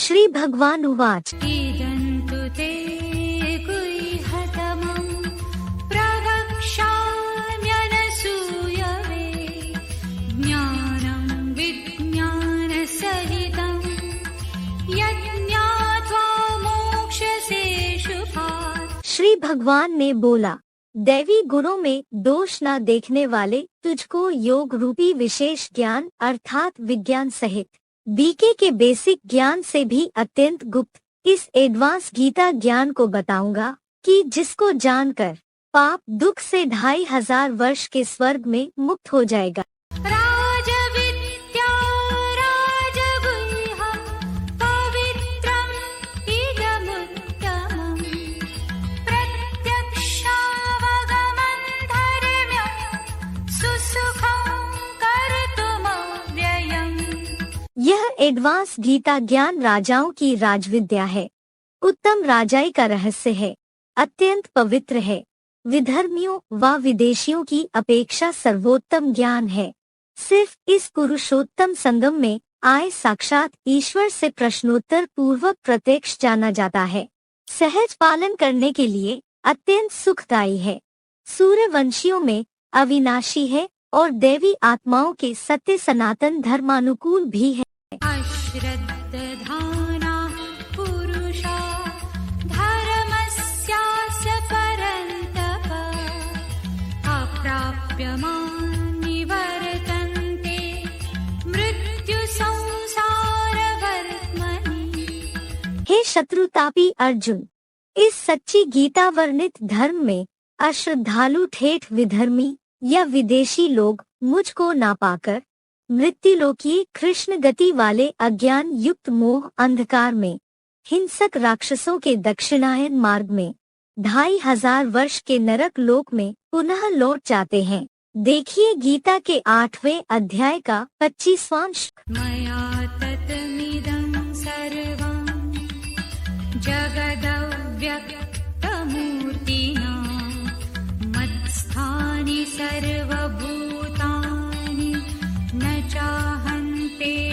श्री भगवान उवाच इदन्तु ते गुह्यतमं प्रवक्ष्याम्यनसूयवे ज्ञानं विज्ञानसहितं यज्ञात्वा मोक्ष्यसे शुभात्। श्री भगवान ने बोला, दैवी गुणों में दोष न देखने वाले तुझको योग रूपी विशेष ज्ञान अर्थात विज्ञान सहित बीके के बेसिक ज्ञान से भी अत्यंत गुप्त इस एडवांस गीता ज्ञान को बताऊंगा कि जिसको जानकर पाप दुख से 2500 वर्ष के स्वर्ग में मुक्त हो जाएगा। राजविद्या राजगुह्यं पवित्रम् इदमुत्तमम् प्रत्यक्षावगमन् धर्म्यं सुसुखं कर्तुमव्ययम्। यह एडवांस गीता ज्ञान राजाओं की राजविद्या है, उत्तम राजाई का रहस्य है, अत्यंत पवित्र है, विधर्मियों व विदेशियों की अपेक्षा सर्वोत्तम ज्ञान है। सिर्फ इस पुरुषोत्तम संगम में आए साक्षात ईश्वर से प्रश्नोत्तर पूर्वक प्रत्यक्ष जाना जाता है। सहज पालन करने के लिए अत्यंत सुखदायी है, सूर्यवंशियों में अविनाशी है और दैवी आत्माओं के सत्य सनातन धर्मानुकूल भी है। अश्रद्धधानाः पुरुषा धर्मस्यास्य परन्तप अप्राप्यमान् निवर्तन्ते मृत्युसंसारवर्त्मनि। हे शत्रुतापी अर्जुन, इस सच्ची गीता वर्णित धर्म में अश्रद्धालु ठेठ विधर्मी या विदेशी लोग मुझको ना पाकर मृत्युलोकीय कृष्ण गति वाले अज्ञान युक्त मोह अंधकार में हिंसक राक्षसों के दक्षिणायन मार्ग में 2500 वर्ष के नरक लोक में पुनः लौट जाते हैं। देखिए गीता के 8वें अध्याय का 25वां श्लोक। मया ततमिदं सर्वं जगदव्यक्तमूर्तिना मत्स्थानि सर्वभूतानि न चाहन्तेष्वस्थिताम्।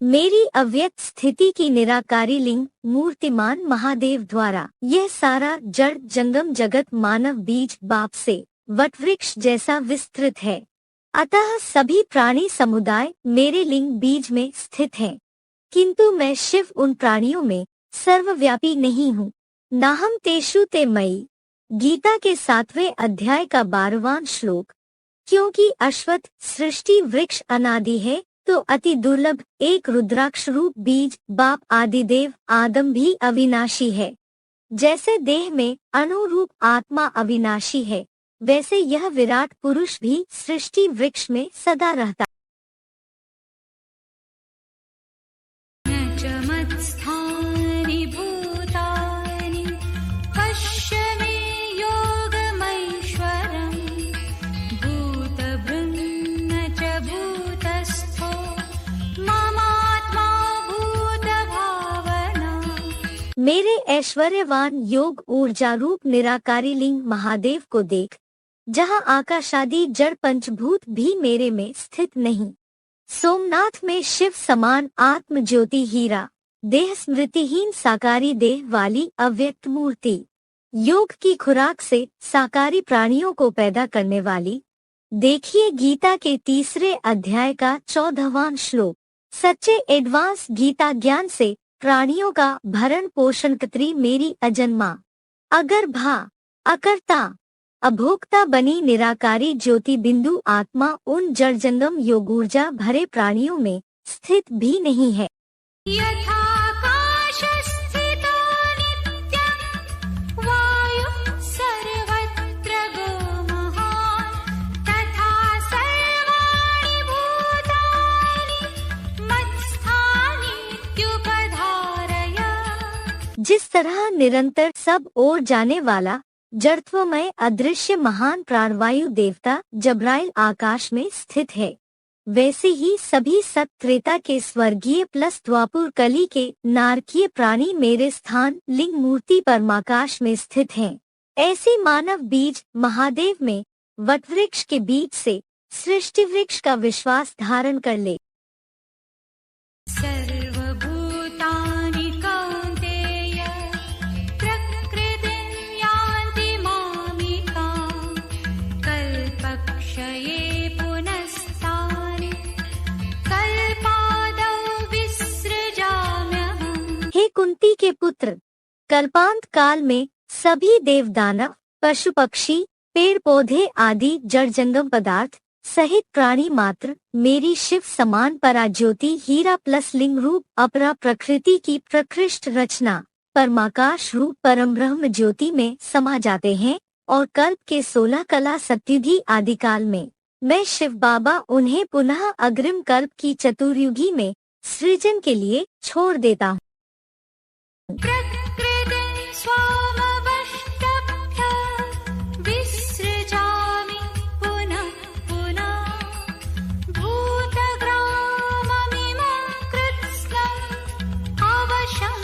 मेरी अव्यक्त स्थिति की निराकारी लिंग मूर्तिमान महादेव द्वारा यह सारा जड़ जंगम जगत मानव बीज बाप से वटवृक्ष जैसा विस्तृत है, अतः सभी प्राणी समुदाय मेरे लिंग बीज में स्थित हैं, किंतु मैं शिव उन प्राणियों में सर्वव्यापी नहीं हूँ। नाहम तेषु ते मयि। गीता के 7वें अध्याय का 12वां श्लोक। क्योंकि अश्वत्थ सृष्टि वृक्ष अनादि है तो अति दुर्लभ एक रुद्राक्ष रूप बीज बाप आदिदेव आदम भी अविनाशी है। जैसे देह में अनुरूप आत्मा अविनाशी है, वैसे यह विराट पुरुष भी सृष्टि वृक्ष में सदा रहता। न च मत्स्थानि भूतानि पश्य मे योगमैश्वरम् भूतभृन्न च भूतस्थो ममात्मा भूतभावना। मेरे ऐश्वर्यवान योग ऊर्जा रूप निराकारी लिंग महादेव को देख, जहाँ आकाशादि जड़ पंचभूत भी मेरे में स्थित नहीं। सोमनाथ में शिव समान आत्म ज्योति हीरा, देह स्मृतिहीन साकारी देह वाली अव्यक्त मूर्ति, योग की खुराक से साकारी प्राणियों को पैदा करने वाली। देखिए गीता के 3रे अध्याय का 14वां श्लोक। सच्चे एडवांस गीता ज्ञान से प्राणियों का भरण पोषण कतरी मेरी अजन्मा अगर्भा अकर्ता अभोक्ता बनी निराकारी ज्योति बिंदु आत्मा उन जड़जंगम योगूर्जा भरे प्राणियों में स्थित भी नहीं है। यथाकाशस्थितो नित्यं वायुः सर्वत्र गोमहान् तथा सर्वाणि भूतानि मत्स्थानीत्युपधारय। जिस तरह निरंतर सब ओर जाने वाला जड़त्वमय अदृश्य महान प्राणवायु देवता जब्राइल आकाश में स्थित है, वैसे ही सभी सत त्रेता के स्वर्गीय प्लस द्वापुर कली के नारकीय प्राणी मेरे स्थान लिंग मूर्ति परमाकाश में स्थित हैं। ऐसी मानव बीज महादेव में वटवृक्ष के बीज से सृष्टि वृक्ष का विश्वास धारण कर ले। सर्वभूतानि कौन्तेय प्रकृतिं यान्ति मामिकां कल्पक्षये पुनस्तानि कल्पादौ विसृजाम्यहम्। हे कुंती के पुत्र, कल्पांत काल में सभी देव दानव, पशु पक्षी, पेड़ पौधे आदि जड़ जंगम पदार्थ सहित प्राणी मात्र मेरी शिव समान पराज्योति हीरा प्लस लिंग रूप अपरा प्रकृति की प्रकृष्ट रचना परमाकाश रूप परम ब्रह्म ज्योति में समा जाते हैं और कल्प के 16 कला सत्युगी आदिकाल में मैं शिव बाबा उन्हें पुनः अग्रिम कल्प की चतुर्युगी में सृजन के लिए छोड़ देता हूँ। प्रकृतिं स्वामवष्टभ्य विसृजामि पुनः पुनः भूतग्राममिमं कृत्स्नम् अवशं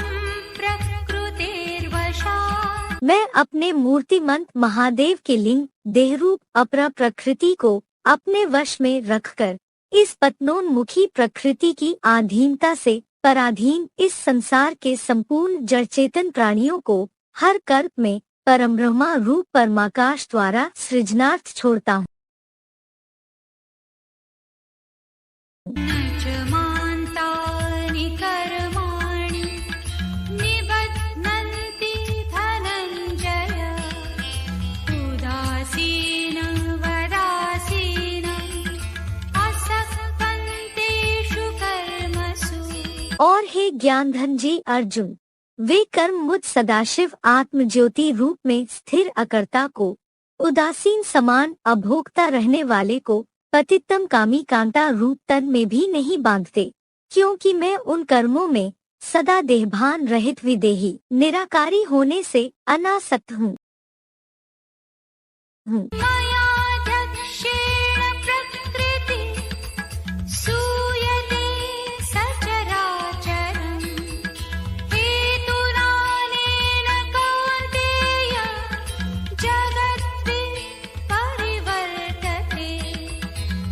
प्रकृतेर्वशात्। मैं अपने मूर्तिमंत महादेव के लिंग देहरूप अपरा प्रकृति को अपने वश में रखकर इस पतनोन्मुखी प्रकृति की अधीनता से पराधीन इस संसार के संपूर्ण जड़ चेतन प्राणियों को हर कल्प में परम ब्रह्मा रूप परमाकाश द्वारा सृजनार्थ छोड़ता हूँ। न च मान्तानि कर्माणि निबध्नन्ति धनञ्जय उदासीनवदासीनम् असक्तं तेषु कर्मसु। और हे ज्ञान धन जी अर्जुन, वे कर्म मुझ सदाशिव आत्म ज्योति रूप में स्थिर अकर्ता को, उदासीन समान अभोक्ता रहने वाले को पतितम कामी कांता रूप तन में भी नहीं बांधते, क्योंकि मैं उन कर्मों में सदा देहभान रहित विदेही निराकारी होने से अनासक्त हूँ। मयाध्यक्षेण प्रकृतिः सूयते सचराचरम् हेतुनानेन कौन्तेय जगद्भिः परिवर्तते।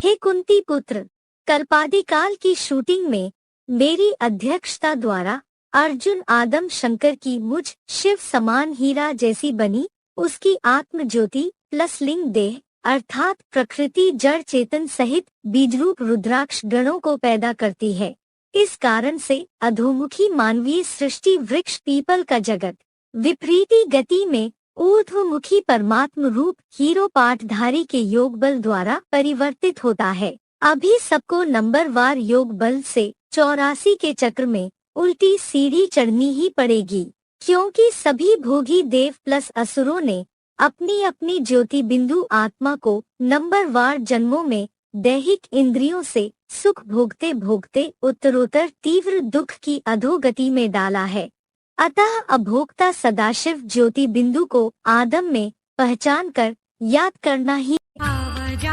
हे कुंती पुत्र, कल्पादिकाल की शूटिंग में मेरी अध्यक्षता द्वारा अर्जुन आदम शंकर की मुझ शिव समान हीरा जैसी बनी उसकी आत्म ज्योति प्लस लिंग देह अर्थात प्रकृति जड़ चेतन सहित बीजरूप रुद्राक्ष गणों को पैदा करती है। इस कारण से अधोमुखी मानवीय सृष्टि वृक्ष पीपल का जगत विपरीती गति में ऊर्ध्वमुखी परमात्म रूप हीरो पाठधारी के योग बल द्वारा परिवर्तित होता है। अभी सबको नंबरवार योग बल से 84 के चक्र में उल्टी सीढ़ी चढ़नी ही पड़ेगी, क्योंकि सभी भोगी देव प्लस असुरों ने अपनी अपनी ज्योति बिंदु आत्मा को नंबरवार जन्मों में दैहिक इंद्रियों से सुख भोगते भोगते उत्तरोत्तर तीव्र दुख की अधोगति में डाला है। अतः अभोक्ता सदाशिव ज्योति बिंदु को आदम में पहचान कर याद करना ही। अवजानन्ति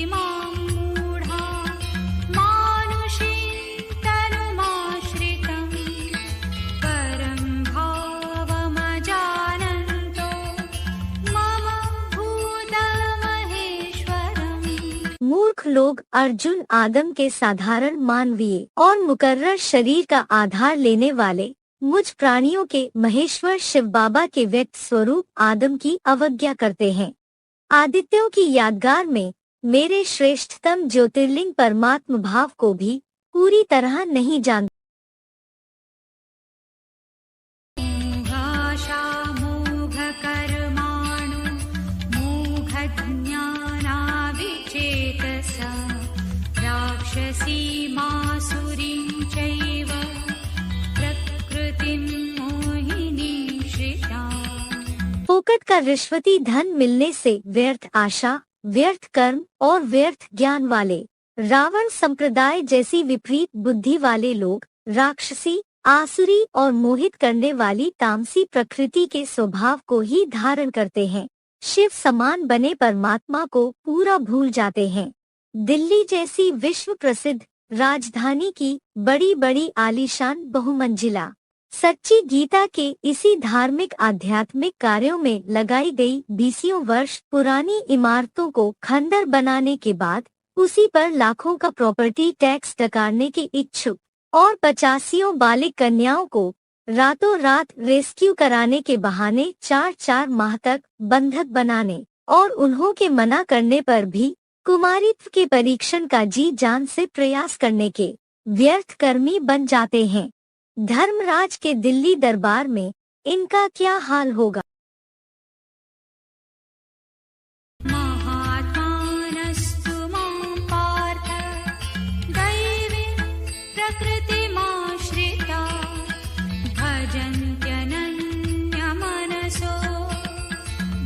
मां मूढा मानुषीं तनुमाश्रितं परं भावमजानन्तो मम भूतमहेश्वरम्। मूर्ख लोग अर्जुन आदम के साधारण मानवीय और मुकर्रर शरीर का आधार लेने वाले मुझ प्राणियों के महेश्वर शिव बाबा के व्यक्त स्वरूप आदम की अवज्ञा करते हैं। आदित्यों की यादगार में मेरे श्रेष्ठतम ज्योतिर्लिंग परमात्म भाव को भी पूरी तरह नहीं जानते। मूढाशामूढकर्माणो मूढज्ञानाविचेतसा राक्षसीमासुरीं चैव प्रकृतिं मोहिनीं श्रिताम्। फोकट का रिश्वती धन मिलने से व्यर्थ आशा, व्यर्थ कर्म और व्यर्थ ज्ञान वाले रावण संप्रदाय जैसी विपरीत बुद्धि वाले लोग राक्षसी, आसुरी और मोहित करने वाली तामसी प्रकृति के स्वभाव को ही धारण करते हैं। शिव समान बने परमात्मा को पूरा भूल जाते हैं। दिल्ली जैसी विश्व प्रसिद्ध राजधानी की बड़ी बड़ी आलीशान बहुमंजिला सच्ची गीता के इसी धार्मिक आध्यात्मिक कार्यों में लगाई गई 20 वर्ष पुरानी इमारतों को खंडर बनाने के बाद उसी पर लाखों का प्रॉपर्टी टैक्स डकारने के इच्छुक और 85 बालिक कन्याओं को रातों रात रेस्क्यू कराने के बहाने 4-4 माह तक बंधक बनाने और उन्हों के मना करने पर भी कुमारित्व के परीक्षण का जी जान से प्रयास करने के व्यर्थ कर्मी बन जाते हैं। धर्मराज के दिल्ली दरबार में इनका क्या हाल होगा। महात्मानस्तु मां पार्थ दैवी प्रकृतिमाश्रिता भजन्त्यनन्यमनसो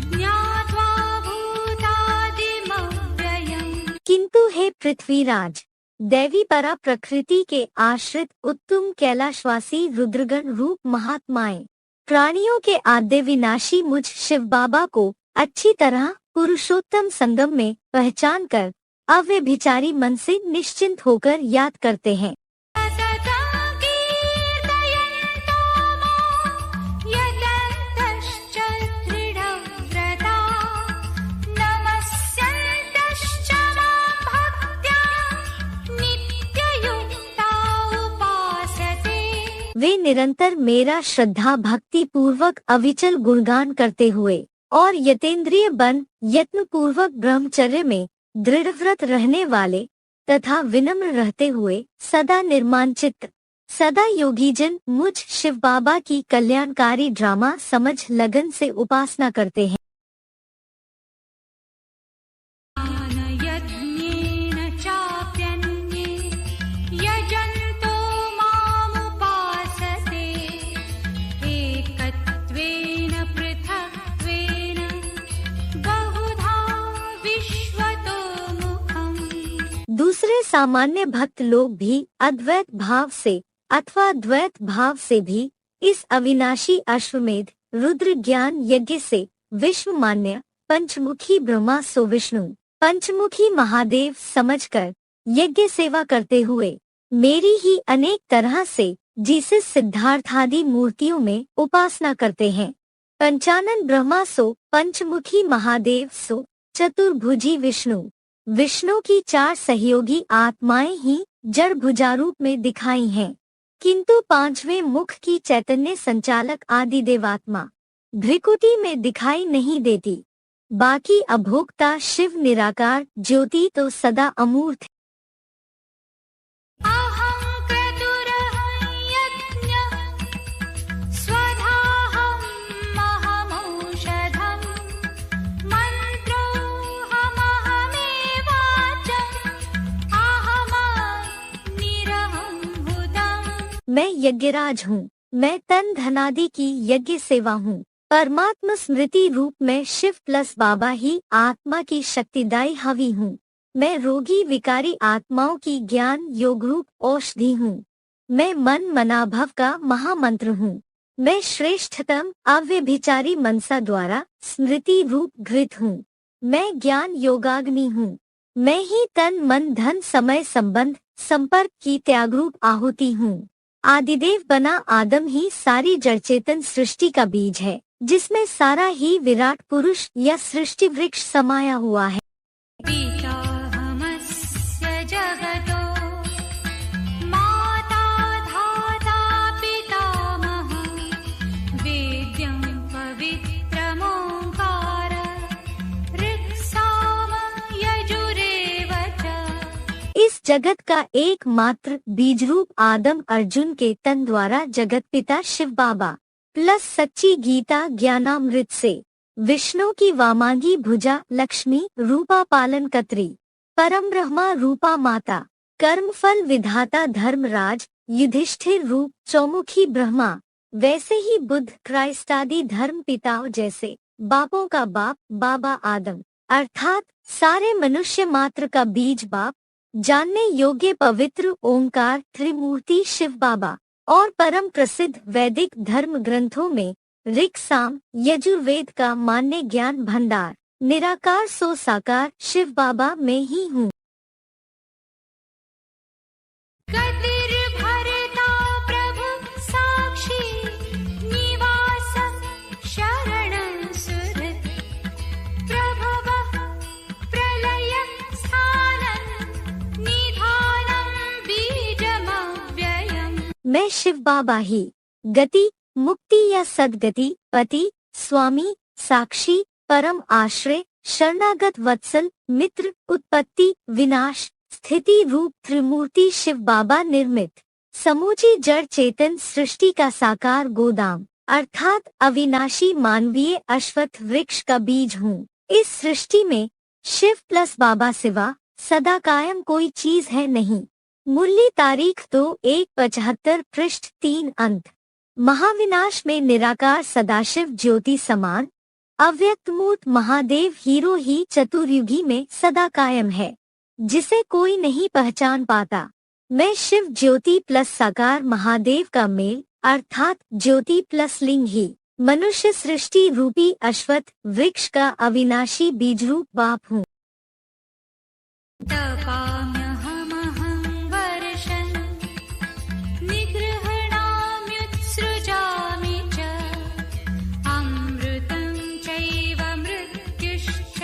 ज्ञात्वा भूतादिमव्ययम्। किंतु हे पृथ्वीराज, दैवी परा प्रकृति के आश्रित उत्तम कैलाशवासी रुद्रगण रूप महात्माएं प्राणियों के आद्य विनाशी मुझ शिव बाबा को अच्छी तरह पुरुषोत्तम संगम में पहचान कर अव्यभिचारी मन से निश्चिंत होकर याद करते हैं। वे निरंतर मेरा श्रद्धा भक्ति पूर्वक अविचल गुणगान करते हुए और यतेंद्रिय बन यत्न पूर्वक ब्रह्मचर्य में दृढ़व्रत रहने वाले तथा विनम्र रहते हुए सदा निर्माण चित्त सदा योगीजन मुझ शिव बाबा की कल्याणकारी ड्रामा समझ लगन से उपासना करते हैं। दूसरे सामान्य भक्त लोग भी अद्वैत भाव से अथवा द्वैत भाव से भी इस अविनाशी अश्वमेध रुद्र ज्ञान यज्ञ से विश्व मान्य पंचमुखी ब्रह्मा सो विष्णु पंचमुखी महादेव समझकर यज्ञ सेवा करते हुए मेरी ही अनेक तरह से जीसस सिद्धार्थ आदि मूर्तियों में उपासना करते हैं। पंचानन ब्रह्मा सो पंचमुखी महादेव सो चतुर्भुजी विष्णु विष्णु की 4 सहयोगी आत्माएं ही जड़ भुजारूप में दिखाई हैं, किंतु 5वें मुख की चैतन्य संचालक आदि देवात्मा भ्रिकुटी में दिखाई नहीं देती। बाकी अभोक्ता शिव निराकार ज्योति तो सदा अमूर्त है। मैं यज्ञराज हूँ, मैं तन धनादि की यज्ञ सेवा हूँ। परमात्मा स्मृति रूप में शिव प्लस बाबा ही आत्मा की शक्तिदायी हवि हूँ। मैं रोगी विकारी आत्माओं की ज्ञान योग रूप औषधि हूँ। मैं मन मनाभव का महामंत्र हूँ। मैं श्रेष्ठतम अव्यभिचारी मनसा द्वारा स्मृति रूप घृत हूँ। मैं ज्ञान योगाग्नि हूँ। मैं ही तन मन धन समय संबंध संपर्क की त्यागरूप आहुति हूँ। आदिदेव बना आदम ही सारी जड़चेतन सृष्टि का बीज है, जिसमें सारा ही विराट पुरुष या सृष्टि वृक्ष समाया हुआ है। पितामहस्य जगतो माता धाता पितामह वेद्यं पवित्रमोंकार ऋक्साम यजुरेव च। इस जगत का एकमात्र बीज रूप आदम अर्जुन के तन द्वारा जगत पिता शिव बाबा प्लस सच्ची गीता ज्ञानामृत से विष्णु की वामांगी भुजा लक्ष्मी रूपा पालन कत्री परम ब्रह्मा रूपा माता कर्मफल विधाता धर्मराज युधिष्ठिर रूप चौमुखी ब्रह्मा, वैसे ही बुद्ध क्राइस्ट आदि धर्म पिताओं जैसे बापों का बाप बाबा आदम अर्थात सारे मनुष्य मात्र का बीज बाप जानने योग्य पवित्र ओंकार त्रिमूर्ति शिव बाबा और परम प्रसिद्ध वैदिक धर्म ग्रंथों में ऋक् साम यजुर्वेद का मान्य ज्ञान भंडार निराकार सो साकार शिव बाबा में ही हूँ। मैं शिव बाबा ही गति, मुक्ति या सदगति, पति, स्वामी, साक्षी, परम आश्रय, शरणागत वत्सल, मित्र, उत्पत्ति, विनाश, स्थिति रूप त्रिमूर्ति शिव बाबा निर्मित समूची जड़ चेतन सृष्टि का साकार गोदाम अर्थात अविनाशी मानवीय अश्वत्थ वृक्ष का बीज हूँ। इस सृष्टि में शिव प्लस बाबा सिवा सदा कायम कोई चीज है नहीं। मूल्य तारीख 2/1/75 पृष्ठ 3 अंत। महाविनाश में निराकार सदाशिव ज्योति समान अव्यक्त मूर्त महादेव हीरो ही चतुर्युगी में सदा कायम है, जिसे कोई नहीं पहचान पाता। मैं शिव ज्योति प्लस साकार महादेव का मेल अर्थात ज्योति प्लस लिंग ही मनुष्य सृष्टि रूपी अश्वत्थ वृक्ष का अविनाशी बीजरूप बाप हूँ। तपाम्यहमहं वर्षन् निगृह्णाम्युत्सृजामि च अमृतं चैव मृत्युश्च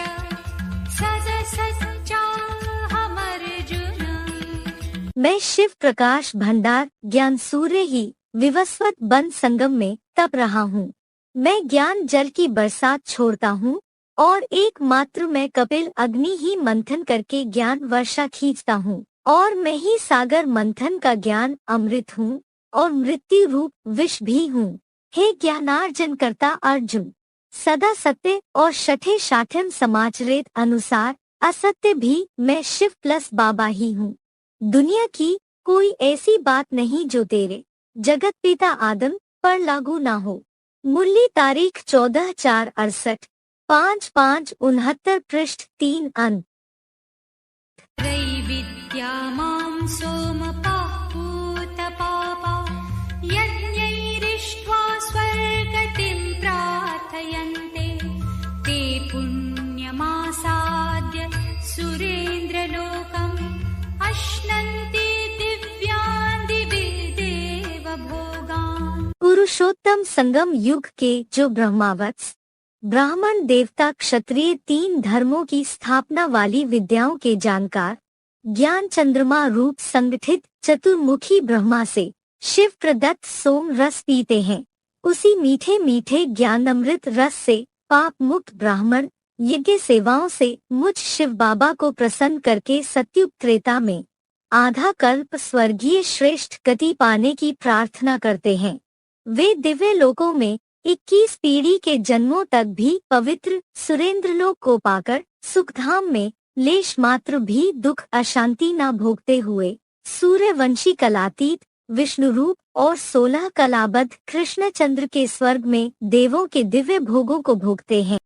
सदसच्चाहमर्जुन। मैं शिव प्रकाश भंडार ज्ञान सूर्य ही विवस्वत बन संगम में तप रहा हूँ। मैं ज्ञान जल की बरसात छोड़ता हूँ और एकमात्र मैं कपिल अग्नि ही मंथन करके ज्ञान वर्षा खींचता हूँ और मैं ही सागर मंथन का ज्ञान अमृत हूँ और मृत्यु रूप विष भी हूँ। हे ज्ञानार्जन करता अर्जुन, सदा सत्य और शठे शाठम समाचरित अनुसार असत्य भी मैं शिव प्लस बाबा ही हूँ। दुनिया की कोई ऐसी बात नहीं जो तेरे जगत पिता आदम पर लागू ना हो। मूल्य तारीख 14/4/68 5/5/69 पृष्ठ 3 अंत। त्रैविद्या मां सोमपाः पूतपापा यज्ञैरिष्ट्वा स्वर्गतिं प्रार्थयन्ते ते पुण्यमासाद्य सुरेन्द्रलोकम् अश्नन्ति दिव्यान् दिवि देवभोगान्। पुरुषोत्तम संगम युग के जो ब्रह्मावत्स ब्राह्मण देवता क्षत्रिय 3 धर्मों की स्थापना वाली विद्याओं के जानकार ज्ञान चंद्रमा रूप संगठित चतुर्मुखी ब्रह्मा से शिव प्रदत्त सोम रस पीते हैं, उसी मीठे मीठे ज्ञानामृत रस से पाप मुक्त ब्राह्मण यज्ञ सेवाओं से मुझ शिव बाबा को प्रसन्न करके सत्युग त्रेता में आधा कल्प स्वर्गीय श्रेष्ठ गति पाने की प्रार्थना करते हैं। वे दिव्य लोकों में 21 पीढ़ी के जन्मों तक भी पवित्र सुरेंद्रलोक को पाकर सुखधाम में लेश मात्र भी दुख अशांति न भोगते हुए सूर्यवंशी कलातीत विष्णु रूप और 16 कलाबद्ध कृष्णचंद्र के स्वर्ग में देवों के दिव्य भोगों को भोगते हैं।